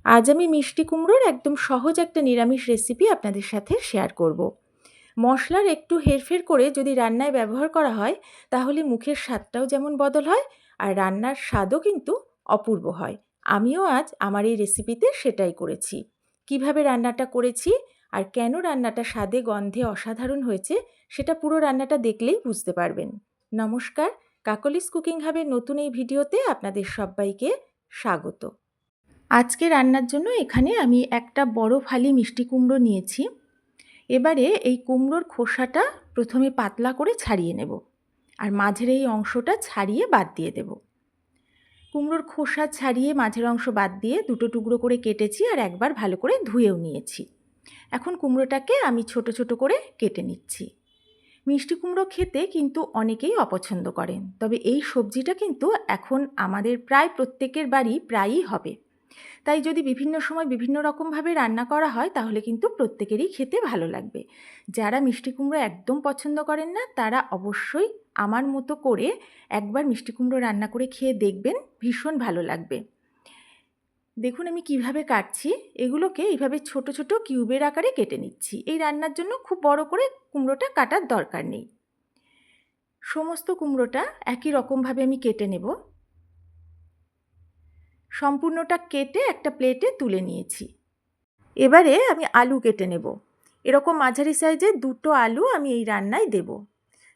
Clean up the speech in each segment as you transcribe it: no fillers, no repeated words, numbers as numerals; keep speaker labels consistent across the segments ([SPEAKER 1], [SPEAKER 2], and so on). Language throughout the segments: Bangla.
[SPEAKER 1] আজ আমি মিষ্টি কুমড়োর একদম সহজ একটা নিরামিষ রেসিপি আপনাদের সাথে শেয়ার করব। মশলার একটু হেরফের করে যদি রান্নায় ব্যবহার করা হয় তাহলে মুখের স্বাদটাও যেমন বদল হয় আর রান্নার স্বাদও কিন্তু অপূর্ব হয়। আমিও আজ আমার এই রেসিপিতে সেটাই করেছি। কিভাবে রান্নাটা করেছি আর কেন রান্নাটা স্বাদে গন্ধে অসাধারণ হয়েছে সেটা পুরো রান্নাটা দেখলেই বুঝতে পারবেন। নমস্কার, কাকলিস কুকিং হাবের নতুন এই ভিডিওতে আপনাদের সবাইকে স্বাগত। আজকে রান্নার জন্য এখানে আমি একটা বড় ফালি মিষ্টি কুমড়ো নিয়েছি। এবারে এই কুমড়োর খোসাটা প্রথমে পাতলা করে ছাড়িয়ে নেব আর মাঝের এই অংশটা ছাড়িয়ে বাদ দিয়ে দেব। কুমড়োর খোসা ছাড়িয়ে মাঝের অংশ বাদ দিয়ে দুটো টুকরো করে কেটেছি আর একবার ভালো করে ধুয়েও নিয়েছি। এখন কুমড়োটাকে আমি ছোট ছোট করে কেটে নিচ্ছি। মিষ্টি কুমড়ো খেতে কিন্তু অনেকেই অপছন্দ করেন, তবে এই সবজিটা কিন্তু এখন আমাদের প্রায় প্রত্যেকের বাড়ি প্রায়ই হবে। তাই যদি বিভিন্ন সময় বিভিন্ন রকমভাবে রান্না করা হয় তাহলে কিন্তু প্রত্যেকেরই খেতে ভালো লাগবে। যারা মিষ্টি কুমড়ো একদম পছন্দ করেন না তারা অবশ্যই আমার মতো করে একবার মিষ্টি কুমড়ো রান্না করে খেয়ে দেখবেন, ভীষণ ভালো লাগবে। দেখুন আমি কিভাবে কাটছি। এগুলোকে এইভাবে ছোট ছোট কিউবের আকারে কেটে নিচ্ছি। এই রান্নার জন্য খুব বড় করে কুমড়োটা কাটার দরকার নেই। সমস্ত কুমড়োটা একই রকমভাবে আমি কেটে নেব। সম্পূর্ণটা কেটে একটা প্লেটে তুলে নিয়েছি। এবারে আমি আলু কেটে নেব। এরকম মাঝারি সাইজের দুটো আলু আমি এই রান্নায় দেব।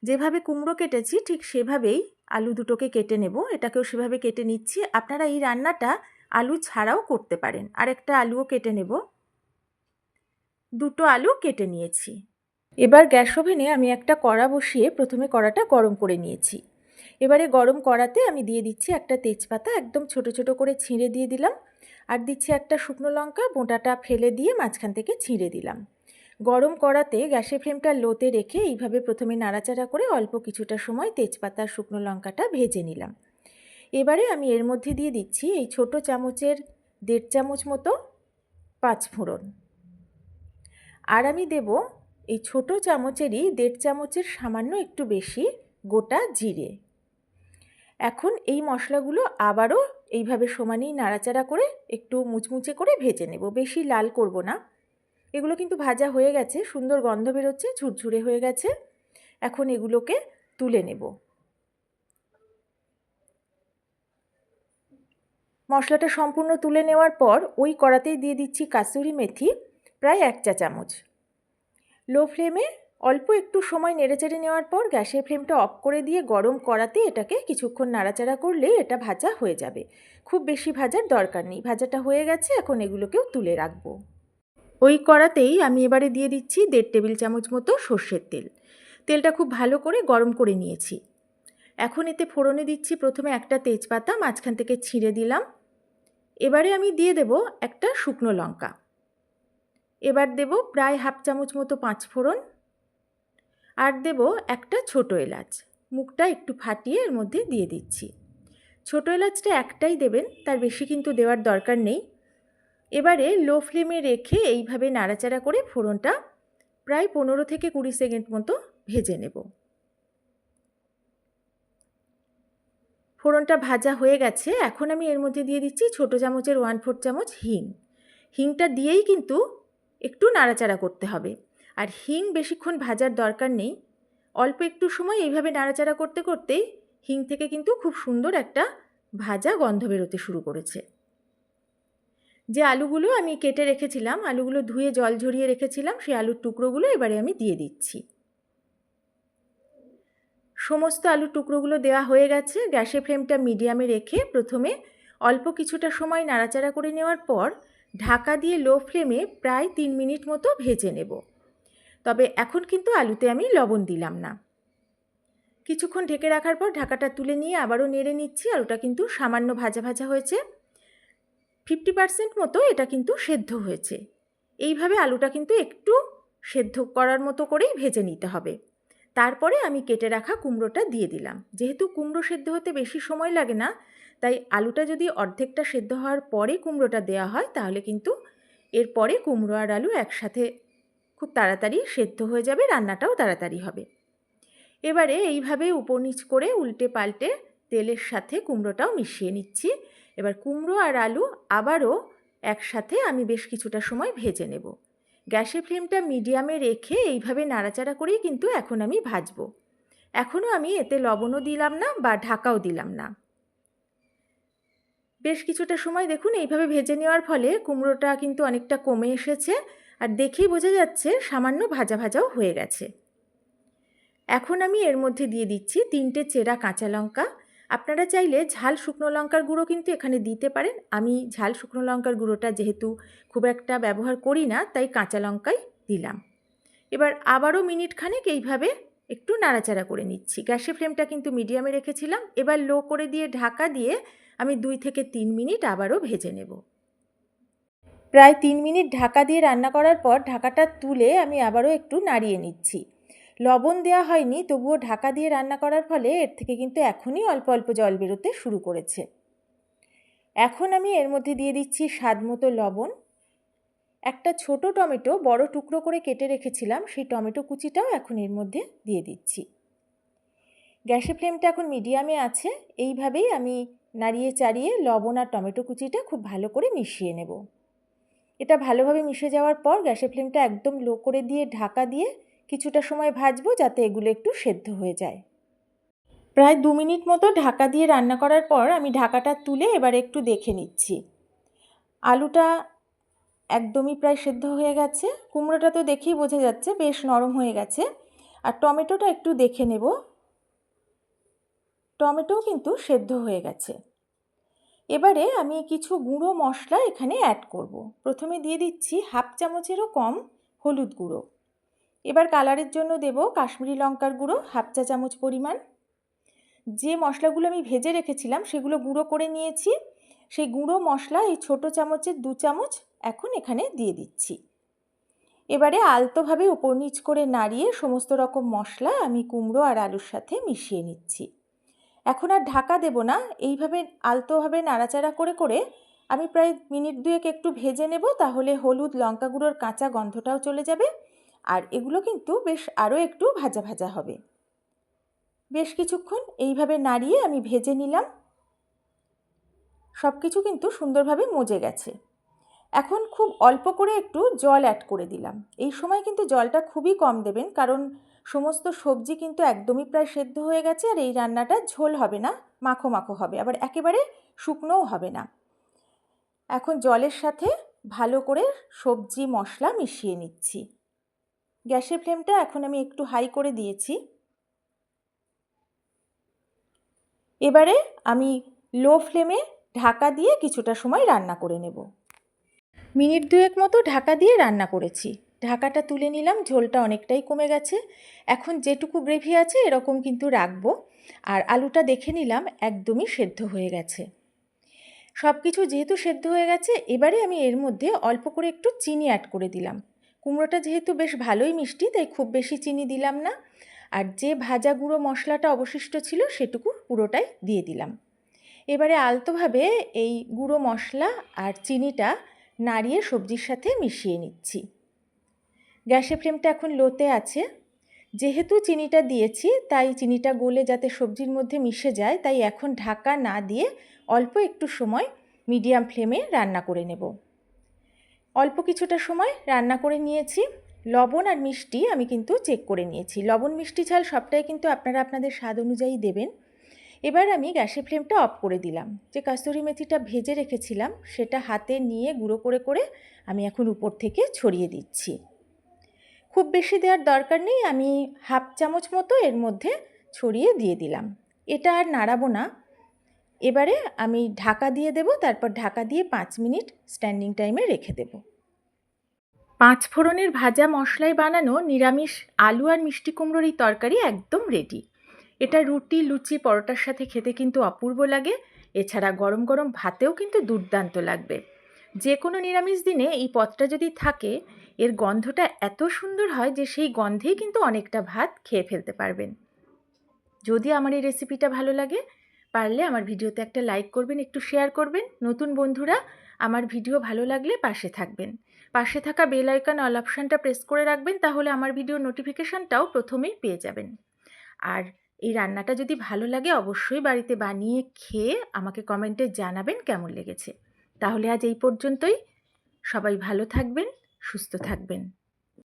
[SPEAKER 1] যেভাবে কুমড়ো কেটেছি ঠিক সেভাবেই আলু দুটোকে কেটে নেব। এটাকেও সেভাবে কেটে নিচ্ছি। আপনারা এই রান্নাটা আলু ছাড়াও করতে পারেন। আরেকটা আলুও কেটে নেব। দুটো আলু কেটে নিয়েছি। এবার গ্যাস ওভেনে আমি একটা কড়া বসিয়ে প্রথমে কড়াটা গরম করে নিয়েছি। এবারে গরম কড়াতে আমি দিয়ে দিচ্ছি একটা তেজপাতা, একদম ছোট ছোট করে ছিঁড়ে দিয়ে দিলাম। আর দিচ্ছি একটা শুকনো লঙ্কা, বোঁটাটা ফেলে দিয়ে মাঝখান থেকে ছিঁড়ে দিলাম। গরম কড়াতে গ্যাসের ফ্লেমটা লোতে রেখে এইভাবে প্রথমে নাড়াচাড়া করে অল্প কিছুটা সময় তেজপাতা আর শুকনো লঙ্কাটা ভেজে নিলাম। এবারে আমি এর মধ্যে দিয়ে দিচ্ছি এই ছোট চামচের 1.5 চামচ মতো পাঁচফোড়ন। আর আমি দেব এই ছোট চামচেরই 1.5 চামচের সামান্য একটু বেশি গোটা জিরে। এখন এই মশলাগুলো আবারও এইভাবে সমানেই নাড়াচাড়া করে একটু মুচমুচে করে ভেজে নেব, বেশি লাল করব না। এগুলো কিন্তু ভাজা হয়ে গেছে, সুন্দর গন্ধ বেরোচ্ছে, ঝুরঝুরে হয়ে গেছে। এখন এগুলোকে তুলে নেব। মশলাটা সম্পূর্ণ তুলে নেওয়ার পর ওই কড়াতেই দিয়ে দিচ্ছি কাসুরি মেথি, প্রায় 1 চা চামচ। লো ফ্লেমে অল্প একটু সময় নেড়েচেড়ে নেওয়ার পর গ্যাসের ফ্লেমটা অফ করে দিয়ে গরম কড়াতে এটাকে কিছুক্ষণ নাড়াচাড়া করলে এটা ভাজা হয়ে যাবে। খুব বেশি ভাজার দরকার নেই, ভাজাটা হয়ে গেছে। এখন এগুলোকেও তুলে রাখবো। ওই কড়াতেই আমি এবারে দিয়ে দিচ্ছি 1.5 টেবিল চামচ মতো সর্ষের তেল। তেলটা খুব ভালো করে গরম করে নিয়েছি। এখন এতে ফোড়নে দিচ্ছি প্রথমে একটা তেজপাতা, মাঝখান থেকে ছিঁড়ে দিলাম। এবারে আমি দিয়ে দেব একটা শুকনো লঙ্কা। এবার দেব প্রায় 1/2 চামচ মতো পাঁচফোড়ন। আর দেব একটা ছোটো এলাচ, মুখটা একটু ফাটিয়ে এর মধ্যে দিয়ে দিচ্ছি। ছোটো এলাচটা একটাই দেবেন, তার বেশি কিন্তু দেওয়ার দরকার নেই। এবারে লো ফ্লেমে রেখে এইভাবে নাড়াচাড়া করে ফোড়নটা প্রায় 15 থেকে 20 সেকেন্ড মতো ভেজে নেব। ফোড়নটা ভাজা হয়ে গেছে। এখন আমি এর মধ্যে দিয়ে দিচ্ছি ছোটো চামচের 1/4 চামচ হিং। হিংটা দিয়েই কিন্তু একটু নাড়াচাড়া করতে হবে। আর হিং বেশিক্ষণ ভাজার দরকার নেই, অল্প একটু সময় এইভাবে নাড়াচাড়া করতে করতেই হিং থেকে কিন্তু খুব সুন্দর একটা ভাজা গন্ধ বেরোতে শুরু করেছে। যে আলুগুলো আমি কেটে রেখেছিলাম, আলুগুলো ধুয়ে জল ঝরিয়ে রেখেছিলাম, সেই আলুর টুকরোগুলো এবারে আমি দিয়ে দিচ্ছি। সমস্ত আলুর টুকরোগুলো দেওয়া হয়ে গেছে। গ্যাসের ফ্লেমটা মিডিয়ামে রেখে প্রথমে অল্প কিছুটা সময় নাড়াচাড়া করে নেওয়ার পর ঢাকা দিয়ে লো ফ্লেমে প্রায় 3 মিনিট মতো ভেজে নেব। তবে এখন কিন্তু আলুতে আমি লবণ দিলাম না। কিছুক্ষণ ঢেকে রাখার পর ঢাকাটা তুলে নিয়ে আবারও নেড়ে নিচ্ছি। আলুটা কিন্তু সামান্য ভাজা ভাজা হয়েছে, 50% মতো এটা কিন্তু সেদ্ধ হয়েছে। এইভাবে আলুটা কিন্তু একটু সেদ্ধ করার মতো করেই ভেজে নিতে হবে। তারপরে আমি কেটে রাখা কুমড়োটা দিয়ে দিলাম। যেহেতু কুমড়ো সেদ্ধ হতে বেশি সময় লাগে না, তাই আলুটা যদি অর্ধেকটা সেদ্ধ হওয়ার পরে কুমড়োটা দেওয়া হয় তাহলে কিন্তু এরপরে কুমড়ো আর আলু একসাথে খুব তাড়াতাড়ি সেদ্ধ হয়ে যাবে, রান্নাটাও তাড়াতাড়ি হবে। এবারে এইভাবে উপর নিচ করে উল্টে পাল্টে তেলের সাথে কুমড়োটাও মিশিয়ে নিচ্ছি। এবার কুমড়ো আর আলু আবারও একসাথে আমি বেশ কিছুটা সময় ভেজে নেব। গ্যাসের ফ্লেমটা মিডিয়ামে রেখে এইভাবে নাড়াচাড়া করেই কিন্তু এখন আমি ভাজবো। এখনও আমি এতে লবণও দিলাম না বা ঢাকাও দিলাম না। বেশ কিছুটা সময় দেখুন এইভাবে ভেজে নেওয়ার ফলে কুমড়োটা কিন্তু অনেকটা কমে এসেছে, আর দেখেই বোঝা যাচ্ছে সামান্য ভাজা ভাজাও হয়ে গেছে। এখন আমি এর মধ্যে দিয়ে দিচ্ছি 3টে চেরা কাঁচা লঙ্কা। আপনারা চাইলে ঝাল শুকনো লঙ্কার গুঁড়ো কিন্তু এখানে দিতে পারেন। আমি ঝাল শুকনো লঙ্কার গুঁড়োটা যেহেতু খুব একটা ব্যবহার করি না, তাই কাঁচা লঙ্কাই দিলাম। এবার আবারও মিনিট খানেক এইভাবে একটু নাড়াচাড়া করে নিচ্ছি। গ্যাসের ফ্লেমটা কিন্তু মিডিয়ামে রেখেছিলাম। এবার লো করে দিয়ে ঢাকা দিয়ে আমি 2 থেকে 3 মিনিট আবারও ভেজে নেব। প্রায় 3 মিনিট ঢাকা দিয়ে রান্না করার পর ঢাকাটা তুলে আমি আবারও একটু নাড়িয়ে নিচ্ছি। লবণ দেওয়া হয়নি, তবুও ঢাকা দিয়ে রান্না করার ফলে এর থেকে কিন্তু এখনই অল্প অল্প জল বেরোতে শুরু করেছে। এখন আমি এর মধ্যে দিয়ে দিচ্ছি স্বাদ মতো লবণ। একটা ছোট টমেটো বড় টুকরো করে কেটে রেখেছিলাম, সেই টমেটো কুচিটাও এখন এর মধ্যে দিয়ে দিচ্ছি। গ্যাসের ফ্লেমটা এখন মিডিয়ামে আছে। এইভাবেই আমি নাড়িয়ে চাড়িয়ে লবণ আর টমেটো কুচিটা খুব ভালো করে মিশিয়ে নেব। এটা ভালোভাবে মিশে যাওয়ার পর গ্যাসের ফ্লেমটা একদম লো করে দিয়ে ঢাকা দিয়ে কিছুটা সময় ভাজবো, যাতে এগুলো একটু সেদ্ধ হয়ে যায়। প্রায় 2 মিনিট মতো ঢাকা দিয়ে রান্না করার পর আমি ঢাকাটা তুলে এবার একটু দেখে নিচ্ছি। আলুটা একদমই প্রায় সেদ্ধ হয়ে গেছে। কুমড়োটা তো দেখেই বোঝা যাচ্ছে বেশ নরম হয়ে গেছে। আর টমেটোটা একটু দেখে নেব, টমেটোও কিন্তু সেদ্ধ হয়ে গেছে। এবারে আমি কিছু গুঁড়ো মশলা এখানে অ্যাড করব। প্রথমে দিয়ে দিচ্ছি 1/2 চামচেরও কম হলুদ গুঁড়ো। এবার কালারের জন্য দেব কাশ্মীরি লঙ্কার গুঁড়ো 1/2 চা চামচ পরিমাণ। যে মশলাগুলো আমি ভেজে রেখেছিলাম সেগুলো গুঁড়ো করে নিয়েছি। সেই গুঁড়ো মশলা এই ছোট চামচের 2 চামচ এখন এখানে দিয়ে দিচ্ছি। এবারে আলতোভাবে উপর নিচ করে নাড়িয়ে সমস্ত রকম মশলা আমি কুমড়ো আর আলুর সাথে মিশিয়ে নিচ্ছি। এখন আর ঢাকা দেব না, এইভাবে আলতোভাবে নাড়াচাড়া করে করে আমি প্রায় মিনিট 2 একটু ভেজে নেব, তাহলে হলুদ লঙ্কা গুঁড়োর কাঁচা গন্ধটাও চলে যাবে, আর এগুলো কিন্তু বেশ আরও একটু ভাজা ভাজা হবে। বেশ কিছুক্ষণ এইভাবে নাড়িয়ে আমি ভেজে নিলাম। সব কিছু কিন্তু সুন্দরভাবে মজে গেছে। এখন খুব অল্প করে একটু জল অ্যাড করে দিলাম। এই সময় কিন্তু জলটা খুবই কম দেবেন, কারণ সমস্ত সবজি কিন্তু একদমই প্রায় সেদ্ধ হয়ে গেছে, আর এই রান্নাটা ঝোল হবে না, মাখো মাখো হবে, আবার একেবারে শুকনোও হবে না। এখন জলের সাথে ভালো করে সবজি মশলা মিশিয়ে নিচ্ছি। গ্যাসের ফ্লেমটা এখন আমি একটু হাই করে দিয়েছি। এবারে আমি লো ফ্লেমে ঢাকা দিয়ে কিছুটা সময় রান্না করে নেব। মিনিট 2 মতো ঢাকা দিয়ে রান্না করেছি। ঢাকাটা তুলে নিলাম, ঝোলটা অনেকটাই কমে গেছে। এখন যেটুকু গ্রেভি আছে এরকম কিন্তু রাখবো। আর আলুটা দেখে নিলাম একদমই সেদ্ধ হয়ে গেছে। সব কিছু যেহেতু সেদ্ধ হয়ে গেছে, এবারে আমি এর মধ্যে অল্প করে একটু চিনি অ্যাড করে দিলাম। কুমড়োটা যেহেতু বেশ ভালোই মিষ্টি, তাই খুব বেশি চিনি দিলাম না। আর যে ভাজা গুঁড়ো মশলাটা অবশিষ্ট ছিল সেটুকু পুরোটাই দিয়ে দিলাম। এবারে আলতোভাবে এই গুঁড়ো মশলা আর চিনিটা নাড়িয়ে সবজির সাথে মিশিয়ে নিচ্ছি। গ্যাসের ফ্লেমটা এখন লোতে আছে। যেহেতু চিনিটা দিয়েছি তাই চিনিটা গলে যাতে সবজির মধ্যে মিশে যায়, তাই এখন ঢাকা না দিয়ে অল্প একটু সময় মিডিয়াম ফ্লেমে রান্না করে নেব। অল্প কিছুটা সময় রান্না করে নিয়েছি। লবণ আর মিষ্টি আমি কিন্তু চেক করে নিয়েছি। লবণ মিষ্টি ঝাল সবটাই কিন্তু আপনারা আপনাদের স্বাদ অনুযায়ী দেবেন। এবার আমি গ্যাসের ফ্লেমটা অফ করে দিলাম। যে কাসুরি মেথিটা ভেজে রেখেছিলাম সেটা হাতে নিয়ে গুঁড়ো করে করে আমি এখন উপর থেকে ছড়িয়ে দিচ্ছি। খুব বেশি দেওয়ার দরকার নেই, আমি 1/2 চামচ মতো এর মধ্যে ছড়িয়ে দিয়ে দিলাম। এটা আর নাড়াবো না। এবারে আমি ঢাকা দিয়ে দেব, তারপর ঢাকা দিয়ে 5 মিনিট স্ট্যান্ডিং টাইমে রেখে দেব। 5 ফোড়নের ভাজা মশলায় বানানো নিরামিষ আলু আর মিষ্টি কুমড়োর এই তরকারি একদম রেডি। এটা রুটি, লুচি, পরোটার সাথে খেতে কিন্তু অপূর্ব লাগে। এছাড়া গরম গরম ভাতেও কিন্তু দুর্দান্ত লাগবে। যে কোনো নিরামিষ দিনে এই পদটা যদি থাকে, এর গন্ধটা এত সুন্দর হয় যে সেই গন্ধেই কিন্তু অনেকটা ভাত খেয়ে ফেলতে পারবেন। যদি আমার এই রেসিপিটা ভালো লাগে, পারলে আমার ভিডিওতে একটা লাইক করবেন, একটু শেয়ার করবেন। নতুন বন্ধুরা আমার ভিডিও ভালো লাগলে পাশে থাকবেন। পাশে থাকা বেল আইকন অল অপশানটা প্রেস করে রাখবেন, তাহলে আমার ভিডিওর নোটিফিকেশানটাও প্রথমেই পেয়ে যাবেন। আর এই রান্নাটা যদি ভালো লাগে অবশ্যই বাড়িতে বানিয়ে খেয়ে আমাকে কমেন্টে জানাবেন কেমন লেগেছে। তাহলে আজ এই পর্যন্তই। সবাই ভালো থাকবেন, সুস্থ থাকবেন।